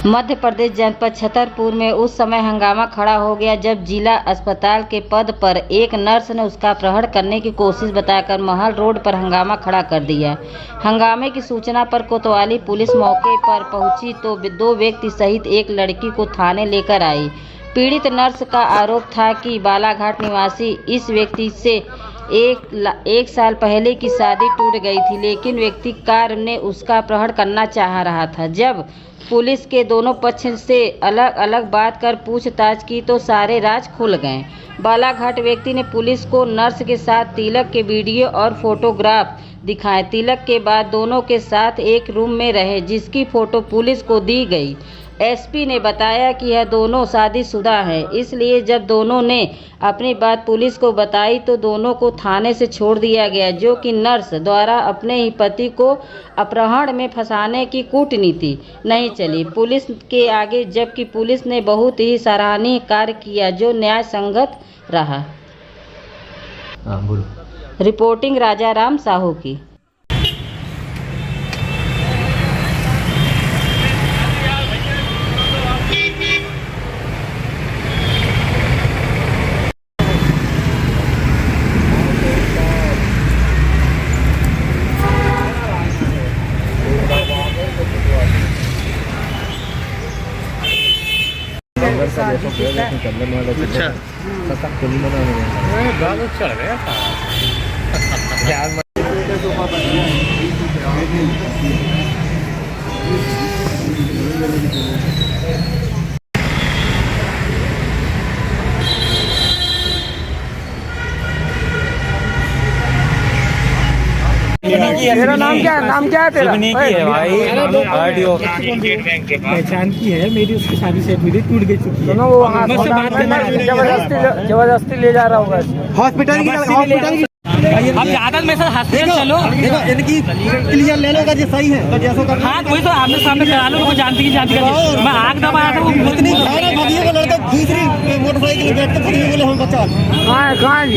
मध्य प्रदेश जनपद छतरपुर में उस समय हंगामा खड़ा हो गया जब जिला अस्पताल के पद पर एक नर्स ने उसका अपहरण करने की कोशिश बताकर महल रोड पर हंगामा खड़ा कर दिया। हंगामे की सूचना पर कोतवाली पुलिस मौके पर पहुंची तो 2 व्यक्ति सहित एक लड़की को थाने लेकर आई। पीड़ित नर्स का आरोप था कि बालाघाट निवासी इस व्यक्ति से एक साल पहले की शादी टूट गई थी, लेकिन व्यक्ति कार ने उसका अपहरण करना चाह रहा था। जब पुलिस के दोनों पक्ष से अलग अलग बात कर पूछताछ की तो सारे राज खुल गए। बालाघाट व्यक्ति ने पुलिस को नर्स के साथ तिलक के वीडियो और फोटोग्राफ दिखाए। तिलक के बाद दोनों के साथ एक रूम में रहे, जिसकी फोटो पुलिस को दी गई। एसपी ने बताया कि यह दोनों शादीशुदा हैं, इसलिए जब दोनों ने अपनी बात पुलिस को बताई तो दोनों को थाने से छोड़ दिया गया, जो कि नर्स द्वारा अपने ही पति को अपहरण में फंसाने की कूटनीति नहीं चली पुलिस के आगे, जबकि पुलिस ने बहुत ही सराहनीय कार्य किया जो न्याय संगत रहा। रिपोर्टिंग राजा राम साहू की। अच्छा चढ़ गया था। तेरा नाम क्या है? नाम क्या है तेरा? है भाई ऑडियो पहचान की है मेरी, उसकी शादी सेट हुई थी, टूट गई चुकी है। दोनों वो जबरदस्ती ले जा रहा होगा हॉस्पिटल अब ज्यादा में सर हॉस्पिटल चलो, देखो इनकी क्लियर ले लो अगर ये सही है तो जैसा कर। हाँ वही तो आमने सामने करा लो, जानती मैं आग दबाया था वो इतनी भागिए का लड़का दूसरी मोटरसाइकिल बैठ के फड़ी बोले हम बचा। कहाँ जी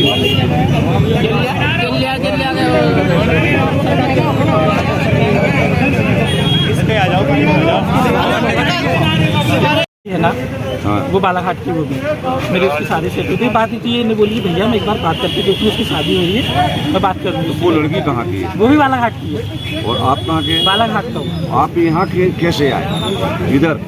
इसमें आ जाओ है ना। वो बालाघाट की वो भी मेरी उसकी शादी सेट हुई थी। बात थी ये नहीं बोली भैया मैं एक बार बात करके देखूँ, उसकी शादी हुई है मैं बात करूँगी। वो लड़की कहाँ की है? वो भी बालाघाट की है। और आप कहाँ के? बालाघाट का। आप यहाँ कैसे आए? इधर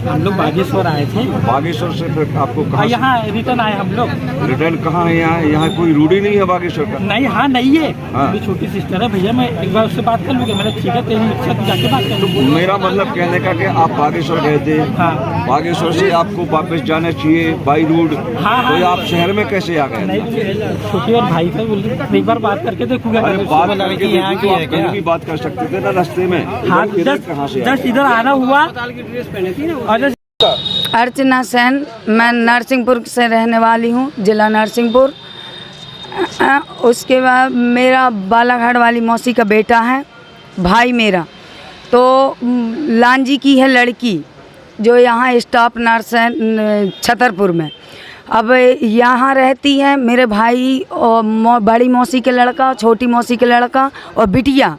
हम लोग बागेश्वर आए थे। बागेश्वर से फिर आपको कहाँ? यहाँ रिटर्न आए हम लोग। रिटर्न कहाँ है? यहाँ कोई रूढ़ी नहीं है बागेश्वर का? नहीं, हाँ नहीं है। हाँ। मेरी छोटी सिस्टर है भैया, मैं एक बार उससे बात कर लूँगा। मैंने ठीक है तेरी इच्छा तू जाके बात कर लूँगा। मेरा मतलब कहने का कि आप बागेश्वर गए थे। हाँ। बागेश्वर से आपको वापस जाना चाहिए बाई रोड। हाँ। तो आप शहर में कैसे आ गए? नहीं, छोटी और भाई था, बोल एक बार बात करके देखूंगा। अरे बात करके कहीं भी बात कर सकते थे ना रास्ते में। हाँ, कहाँ से जस्ट इधर आना हुआ। अर्चना सेन, मैं नरसिंहपुर से रहने वाली हूँ, जिला नरसिंहपुर। उसके बाद मेरा बालाघाट वाली मौसी का बेटा है, भाई मेरा। तो लांजी की है लड़की जो यहाँ स्टाफ नर्स है छतरपुर में। अब यहाँ रहती है मेरे भाई और बड़ी मौसी के लड़का, छोटी मौसी के लड़का और बिटिया।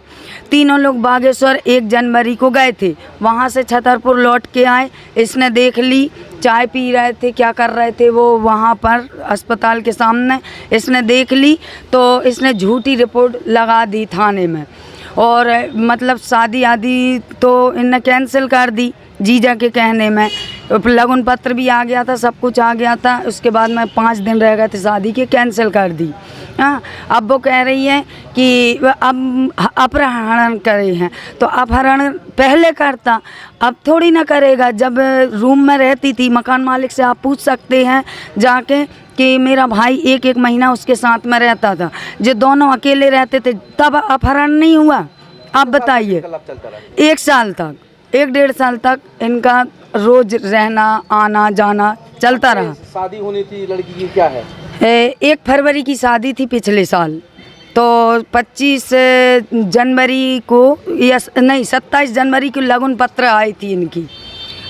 तीनों लोग बागेश्वर 1 जनवरी को गए थे, वहाँ से छतरपुर लौट के आए। इसने देख ली, चाय पी रहे थे, क्या कर रहे थे वो वहाँ पर अस्पताल के सामने। इसने देख ली तो इसने झूठी रिपोर्ट लगा दी थाने में, और मतलब शादी आदि तो इनने कैंसिल कर दी जीजा के कहने में। लगन पत्र भी आ गया था, सब कुछ आ गया था। उसके बाद में 5 दिन रह गए थे शादी के, कैंसिल कर दी। हाँ, अब वो कह रही है कि अब अपहरण करे हैं, तो अपहरण पहले करता, अब थोड़ी ना करेगा। जब रूम में रहती थी, मकान मालिक से आप पूछ सकते हैं जाके कि मेरा भाई 1 महीना उसके साथ में रहता था, जो दोनों अकेले रहते थे, तब अपहरण नहीं हुआ। आप बताइए, 1 साल तक, 1-1.5 साल तक इनका रोज रहना आना जाना चलता रहा। शादी होनी थी लड़की की, क्या है? 1 फरवरी की शादी थी पिछले साल, तो 25 जनवरी को या नहीं 27 जनवरी को लगन पत्र आई थी इनकी।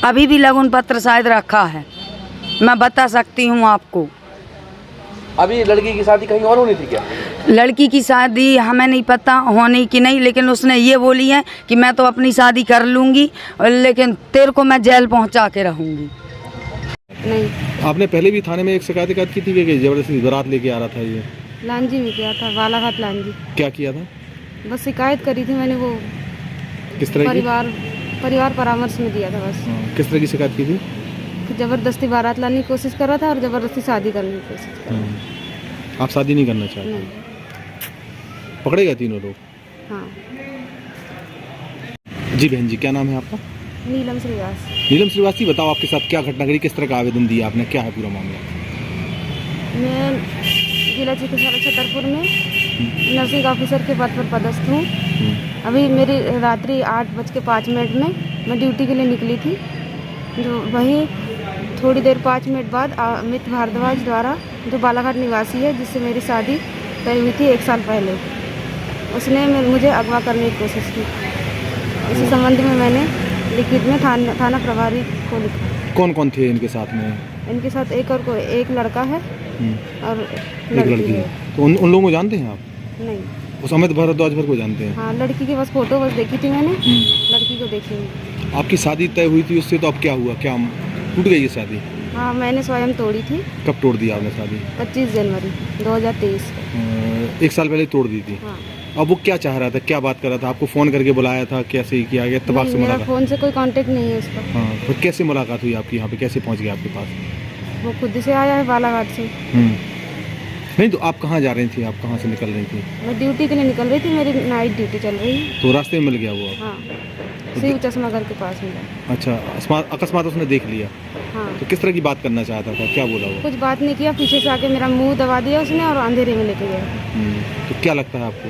अभी भी लगन पत्र शायद रखा है, मैं बता सकती हूँ आपको। अभी लड़की की शादी कहीं और होनी थी क्या? लड़की की शादी हमें नहीं पता होने की नहीं, लेकिन उसने ये बोली है कि मैं तो अपनी शादी कर लूँगी, लेकिन तेरे को मैं जेल पहुँचा के रहूँगी। नहीं, आपने पहले भी थाने में एक शिकायत की थी कि जबरदस्ती बारात लेके आ रहा था ये? लांजी में किया था, बालाघाट लांजी। क्या किया था? बस शिकायत करी थी मैंने, वो किस तरह की? परिवार परामर्श में दिया था बस। किस तरह की शिकायत की थी? कि जबरदस्ती बारात लाने की कोशिश कर रहा था और जबरदस्ती शादी करने की कोशिश कर रहा था। आप शादी नहीं करना चाहते? नहीं। पकड़े गए तीनों लोग? हाँ। जी बहन जी, क्या नाम है आपका? नीलम श्रीवास। नीलम श्रीवासी, बताओ आपके साथ क्या घटना घटी, किस तरह का आवेदन दिया आपने, क्या है पूरा मामला? मैं जिला चिकित्सालय छतरपुर में नर्सिंग ऑफिसर के पद पर पदस्थ हूँ। अभी मेरी रात्रि 8:05 में मैं ड्यूटी के लिए निकली थी, जो वहीं थोड़ी देर 5 मिनट बाद अमित भारद्वाज द्वारा, जो बालाघाट निवासी है जिससे मेरी शादी तय हुई थी 1 साल पहले, उसने मुझे अगवा करने की कोशिश की। इसी संबंध में मैंने लिखित में थाना प्रभारी को लिखा। कौन कौन थे इनके साथ में? इनके साथ एक लड़का है और एक लड़की है। तो उन लोगों को जानते हैं आप? नहीं। उस अमित भारद्वाज को जानते हैं? हाँ, लड़की की बस फोटो बस देखी थी मैंने, लड़की को देखी नहीं। आपकी शादी तय हुई थी उससे, तो अब क्या हुआ, क्या टूट गई ये शादी? हाँ, मैंने स्वयं तोड़ी थी। कब तोड़ दिया आपने शादी? 25 जनवरी 2023 को। 1 साल पहले तोड़ दी थी। हाँ। अब वो क्या चाह रहा था, क्या बात कर रहा था? आपको फ़ोन करके बुलाया था, कैसे ही किया गया, इत्तेफाक से मेरा मुलाकात? फ़ोन से कोई कांटेक्ट नहीं है उसका। हाँ, फिर कैसे मुलाकात हुई आपकी यहाँ पे, कैसे पहुँच गया आपके पास? वो खुद से आया है बालाघाट से। नहीं तो आप कहाँ जा रही थी, आप कहाँ से निकल रही थी? मैं ड्यूटी के लिए निकल रही थी, मेरी नाइट ड्यूटी चल रही है। तो रास्ते में मिल गया वो? हाँ, शिव चश्मा घर के पास मिला। अच्छा, अकस्मात उसने देख लिया? हाँ। तो किस तरह की बात करना चाहता था, क्या बोला वो? कुछ बात नहीं किया, पीछे से आके मेरा मुंह दबा दिया उसने और अंधेरे में लेके गया। तो क्या लगता है आपको?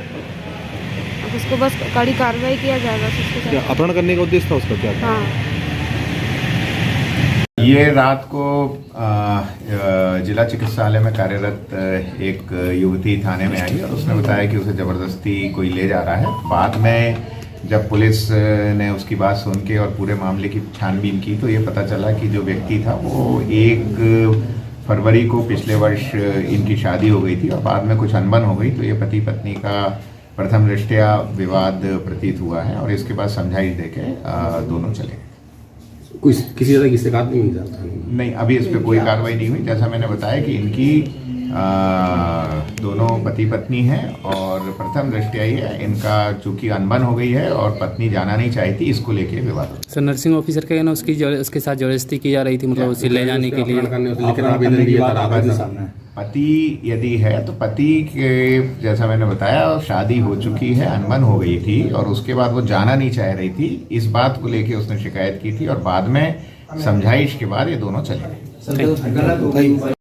अब उसको बस कड़ी कार्रवाई किया जाएगा। क्या अपहरण करने का उद्देश्य था उसका, क्या था? हाँ। ये रात को जिला चिकित्सालय में कार्यरत एक युवती थाने में आई और उसने बताया कि उसे ज़बरदस्ती कोई ले जा रहा है। बाद में जब पुलिस ने उसकी बात सुन के और पूरे मामले की छानबीन की तो ये पता चला कि जो व्यक्ति था वो 1 फरवरी को पिछले वर्ष इनकी शादी हो गई थी और बाद में कुछ अनबन हो गई, तो ये पति पत्नी का प्रथम दृष्टया विवाद प्रतीत हुआ है और इसके बाद समझाइश देके दोनों चले गए। कोई किसी तरह की शिकायत नहीं मिली? नहीं, अभी इस पर कोई कार्रवाई नहीं हुई। जैसा मैंने बताया कि इनकी दोनों पति पत्नी हैं और प्रथम दृष्टया ही है, इनका चूंकि अनबन हो गई है और पत्नी जाना नहीं चाहती, इसको लेके विवाद हो। सर, नर्सिंग ऑफिसर का ना उसके साथ जबरदस्ती की जा रही थी, मतलब उसे ले जाने के लिए। पति यदि है तो पति के, जैसा मैंने बताया, शादी हो चुकी है, अनबन हो गई थी और उसके बाद वो जाना नहीं चाह रही थी। इस बात को लेके उसने शिकायत की थी और बाद में समझाइश के बाद ये दोनों चले गए।